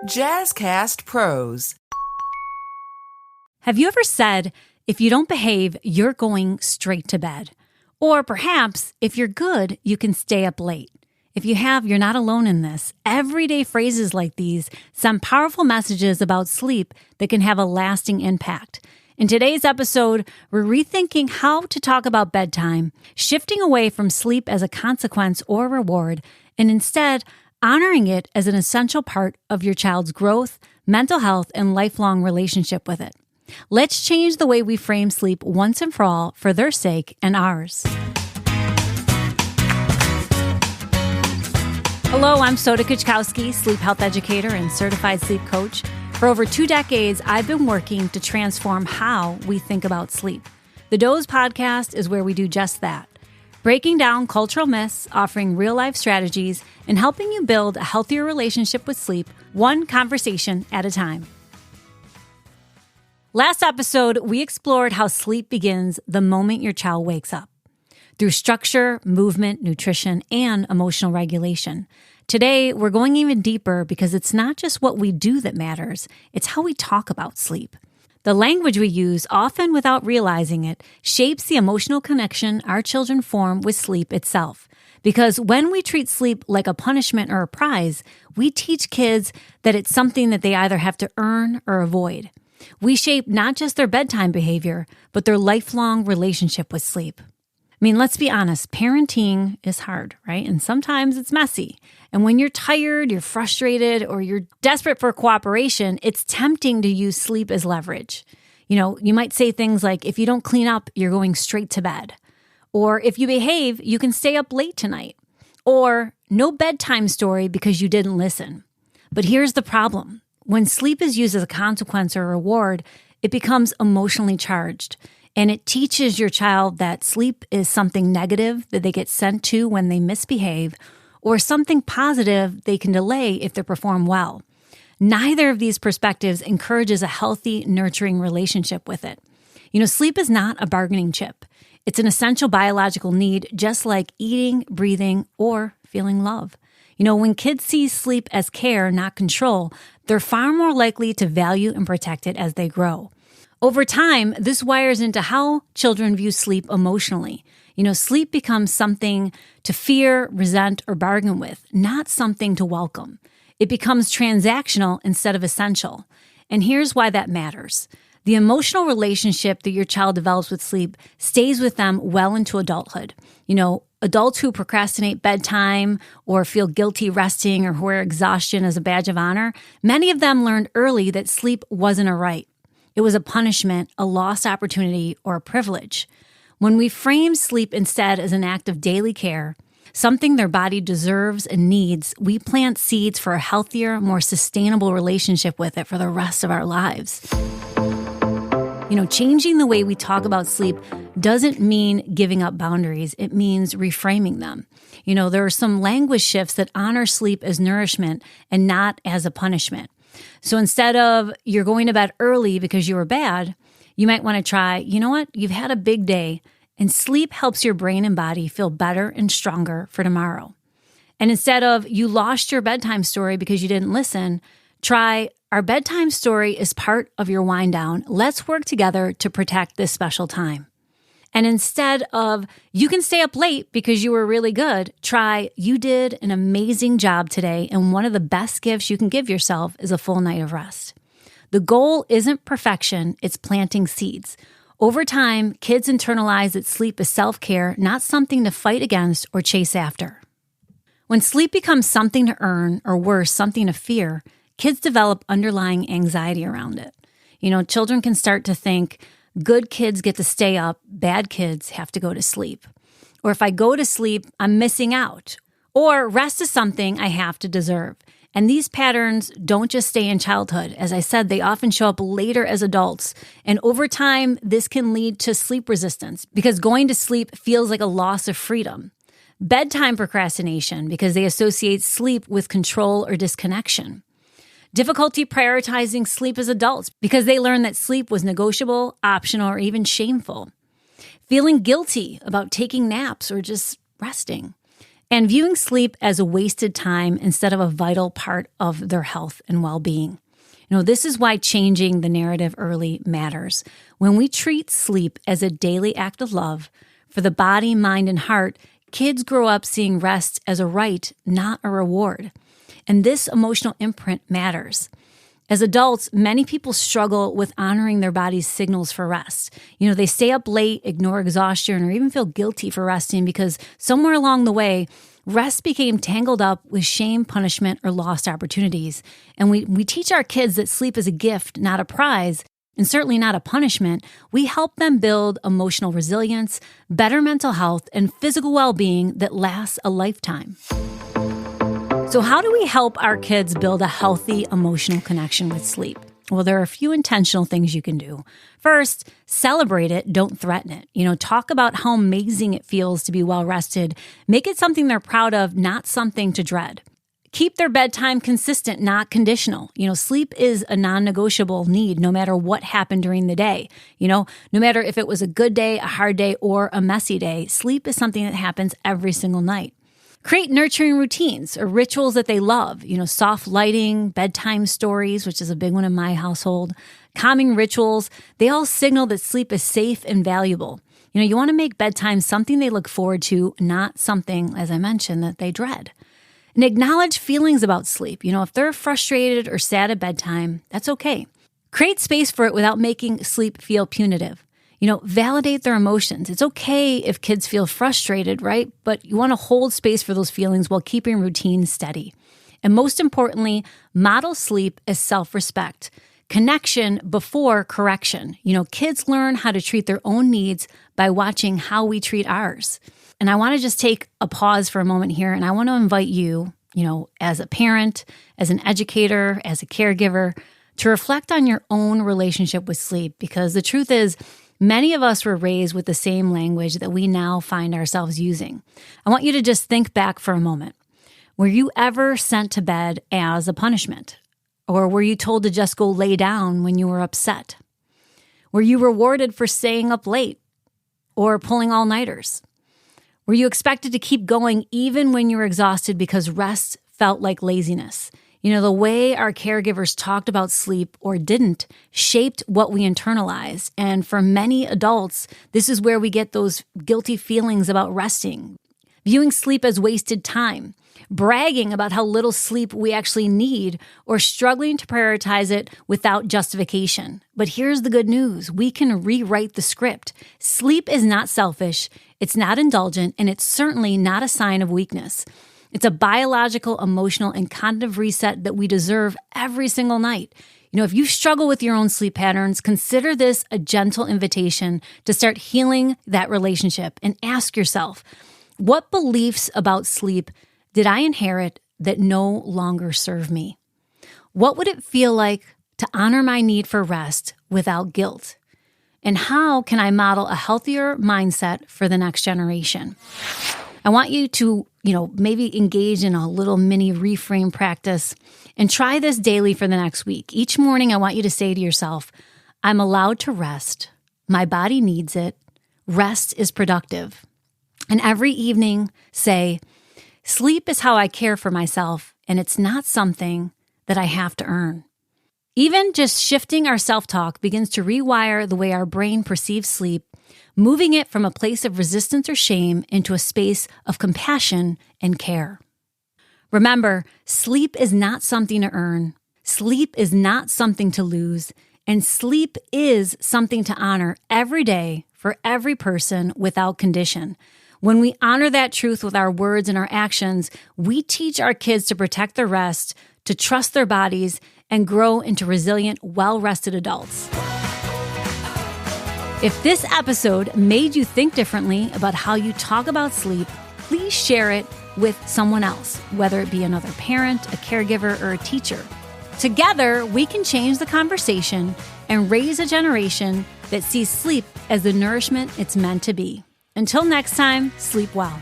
Jazzcast Pros. Have you ever said, if you don't behave, you're going straight to bed? Or perhaps, if you're good, you can stay up late. If you have, you're not alone in this. Everyday phrases like these send powerful messages about sleep that can have a lasting impact. In today's episode, we're rethinking how to talk about bedtime, shifting away from sleep as a consequence or reward, and instead honoring it as an essential part of your child's growth, mental health, and lifelong relationship with it. Let's change the way we frame sleep once and for all for their sake and ours. Hello, I'm Soda Kuczkowski, sleep health educator and certified sleep coach. For over 2 decades, I've been working to transform how we think about sleep. The Doze Podcast is where we do just that. Breaking down cultural myths, offering real-life strategies, and helping you build a healthier relationship with sleep, one conversation at a time. Last episode, we explored how sleep begins the moment your child wakes up, through structure, movement, nutrition, and emotional regulation. Today, we're going even deeper because it's not just what we do that matters, it's how we talk about sleep. The language we use, often without realizing it, shapes the emotional connection our children form with sleep itself. Because when we treat sleep like a punishment or a prize, we teach kids that it's something that they either have to earn or avoid. We shape not just their bedtime behavior, but their lifelong relationship with sleep. I mean, let's be honest, parenting is hard, right? And sometimes it's messy. And when you're tired, you're frustrated, or you're desperate for cooperation, it's tempting to use sleep as leverage. You know, you might say things like, if you don't clean up, you're going straight to bed. Or if you behave, you can stay up late tonight. Or no bedtime story because you didn't listen. But here's the problem. When sleep is used as a consequence or reward, it becomes emotionally charged. And it teaches your child that sleep is something negative that they get sent to when they misbehave, or something positive they can delay if they perform well. Neither of these perspectives encourages a healthy, nurturing relationship with it. You know, sleep is not a bargaining chip. It's an essential biological need, just like eating, breathing, or feeling love. You know, when kids see sleep as care, not control, they're far more likely to value and protect it as they grow. Over time, this wires into how children view sleep emotionally. You know, sleep becomes something to fear, resent, or bargain with, not something to welcome. It becomes transactional instead of essential. And here's why that matters. The emotional relationship that your child develops with sleep stays with them well into adulthood. You know, adults who procrastinate bedtime or feel guilty resting or who wear exhaustion as a badge of honor, many of them learned early that sleep wasn't a right. It was a punishment, a lost opportunity, or a privilege. When we frame sleep instead as an act of daily care, something their body deserves and needs, we plant seeds for a healthier, more sustainable relationship with it for the rest of our lives. You know, changing the way we talk about sleep doesn't mean giving up boundaries. It means reframing them. You know, there are some language shifts that honor sleep as nourishment and not as a punishment. So instead of you're going to bed early because you were bad, you might want to try, you know what, you've had a big day, and sleep helps your brain and body feel better and stronger for tomorrow. And instead of you lost your bedtime story because you didn't listen, try our bedtime story is part of your wind down. Let's work together to protect this special time. And instead of, you can stay up late because you were really good, try, you did an amazing job today, and one of the best gifts you can give yourself is a full night of rest. The goal isn't perfection, it's planting seeds. Over time, kids internalize that sleep is self-care, not something to fight against or chase after. When sleep becomes something to earn, or worse, something to fear, kids develop underlying anxiety around it. You know, children can start to think, good kids get to stay up, bad kids have to go to sleep. Or if I go to sleep, I'm missing out. Or rest is something I have to deserve. And these patterns don't just stay in childhood. As I said, they often show up later as adults. And over time, this can lead to sleep resistance because going to sleep feels like a loss of freedom. Bedtime procrastination because they associate sleep with control or disconnection. Difficulty prioritizing sleep as adults because they learn that sleep was negotiable, optional, or even shameful. Feeling guilty about taking naps or just resting. and viewing sleep as a wasted time instead of a vital part of their health and well-being. This is why changing the narrative early matters. When we treat sleep as a daily act of love for the body, mind, and heart, kids grow up seeing rest as a right, not a reward. And this emotional imprint matters. As adults, many people struggle with honoring their body's signals for rest. They stay up late, ignore exhaustion, or even feel guilty for resting because somewhere along the way, rest became tangled up with shame, punishment, or lost opportunities. And we teach our kids that sleep is a gift, not a prize, and certainly not a punishment. We help them build emotional resilience, better mental health, and physical well-being that lasts a lifetime. So how do we help our kids build a healthy emotional connection with sleep? Well, there are a few intentional things you can do. First, celebrate it, don't threaten it. Talk about how amazing it feels to be well rested. Make it something they're proud of, not something to dread. Keep their bedtime consistent, not conditional. Sleep is a non-negotiable need no matter what happened during the day. No matter if it was a good day, a hard day, or a messy day, sleep is something that happens every single night. Create nurturing routines or rituals that they love, soft lighting, bedtime stories, which is a big one in my household, calming rituals. They all signal that sleep is safe and valuable. You want to make bedtime something they look forward to, not something, as I mentioned, that they dread. And acknowledge feelings about sleep. If they're frustrated or sad at bedtime, that's okay. Create space for it without making sleep feel punitive. Validate their emotions. It's okay if kids feel frustrated, right? But you want to hold space for those feelings while keeping routine steady. And most importantly, model sleep as self-respect. Connection before correction. Kids learn how to treat their own needs by watching how we treat ours. And I want to just take a pause for a moment here, and I want to invite you, as a parent, as an educator, as a caregiver, to reflect on your own relationship with sleep, because the truth is, many of us were raised with the same language that we now find ourselves using. I want you to just think back for a moment. Were you ever sent to bed as a punishment? Or were you told to just go lay down when you were upset? Were you rewarded for staying up late or pulling all-nighters? Were you expected to keep going even when you were exhausted because rest felt like laziness? The way our caregivers talked about sleep or didn't shaped what we internalized. And for many adults, this is where we get those guilty feelings about resting, viewing sleep as wasted time, bragging about how little sleep we actually need, or struggling to prioritize it without justification. But here's the good news. We can rewrite the script. Sleep is not selfish, it's not indulgent, and it's certainly not a sign of weakness. It's a biological, emotional, and cognitive reset that we deserve every single night. If you struggle with your own sleep patterns, consider this a gentle invitation to start healing that relationship and ask yourself, what beliefs about sleep did I inherit that no longer serve me? What would it feel like to honor my need for rest without guilt? And how can I model a healthier mindset for the next generation? I want you to, maybe engage in a little mini reframe practice and try this daily for the next week. Each morning, I want you to say to yourself, I'm allowed to rest. My body needs it. Rest is productive. And every evening, say, sleep is how I care for myself, and it's not something that I have to earn. Even just shifting our self-talk begins to rewire the way our brain perceives sleep, moving it from a place of resistance or shame into a space of compassion and care. Remember, sleep is not something to earn. Sleep is not something to lose. And sleep is something to honor every day for every person without condition. When we honor that truth with our words and our actions, we teach our kids to protect their rest, to trust their bodies, and grow into resilient, well-rested adults. If this episode made you think differently about how you talk about sleep, please share it with someone else, whether it be another parent, a caregiver, or a teacher. Together, we can change the conversation and raise a generation that sees sleep as the nourishment it's meant to be. Until next time, sleep well.